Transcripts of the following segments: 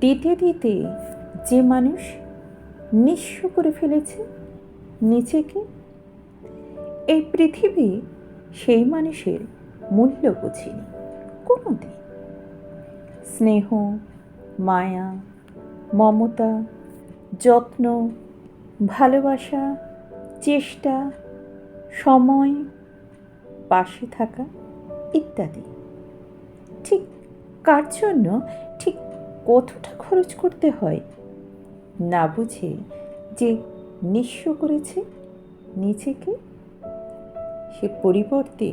দিতে দিতে যে মানুষ নিঃস্ব করে ফেলেছে নিজেকে, এই পৃথিবী সেই মানুষের মূল্য বোঝেনি কোনোদিন। স্নেহ, মায়া, মমতা, যত্ন, ভালোবাসা, চেষ্টা, সময়, পাশে থাকা ইত্যাদি ঠিক কার জন্য, ঠিক কতটা খরচ করতে হয় না বুঝে যে নিঃস্ব করেছে নিজেকে, সে পরিবর্তে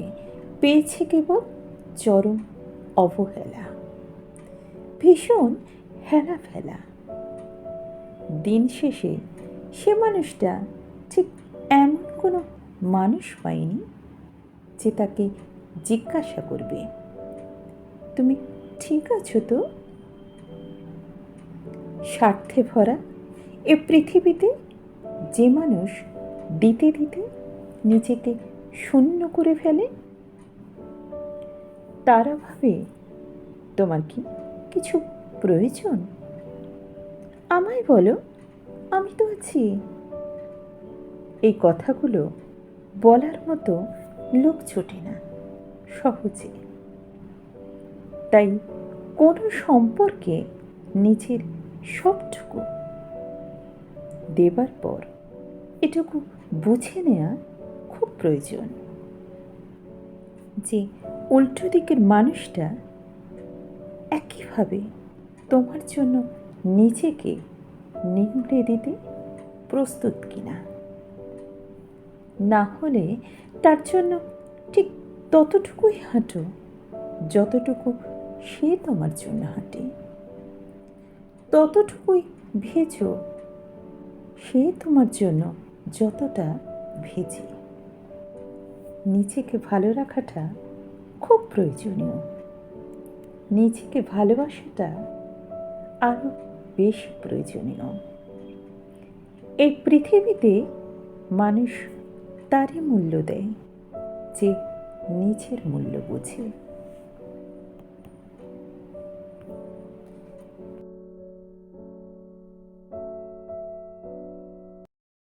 পেয়েছে কেবল চরম অবহেলা, ভীষণ হেলা ফেলা। দিন শেষে সে মানুষটা ঠিক এমন কোনো মানুষ পায়নি যে তাকে জিজ্ঞাসা করবে, তুমি ঠিক আছো তো? স্বার্থে ভরা এ পৃথিবীতে যে মানুষ দিতে দিতে নিজেকে শূন্য করে ফেলে, তারা ভাবে তোমার কি কিছু প্রয়োজন? আমায় বলো, আমি তো আছি। এই কথাগুলো বলার মতো লোক ছোটে না সহজে। তাই কোনো সম্পর্কে নিজের সবটুকু দেবার পর এটুকু বুঝে নেওয়া খুব প্রয়োজন যে উল্টো দিকের মানুষটা একইভাবে তোমার জন্য নিজেকে নিংড়ে দিতে প্রস্তুত কিনা। না হলে তার জন্য ঠিক ততটুকুই হাঁটো যতটুকু সে তোমার জন্য হাঁটে, ততটুকুই ভেজো সে তোমার জন্য যতটা ভেজে। নিজেকে ভালো রাখাটা খুব প্রয়োজনীয়, নিজেকে ভালোবাসাটা আরও বেশি প্রয়োজনীয়। এই পৃথিবীতে মানুষ তারই মূল্য দেয় যে নিজের মূল্য বোঝে।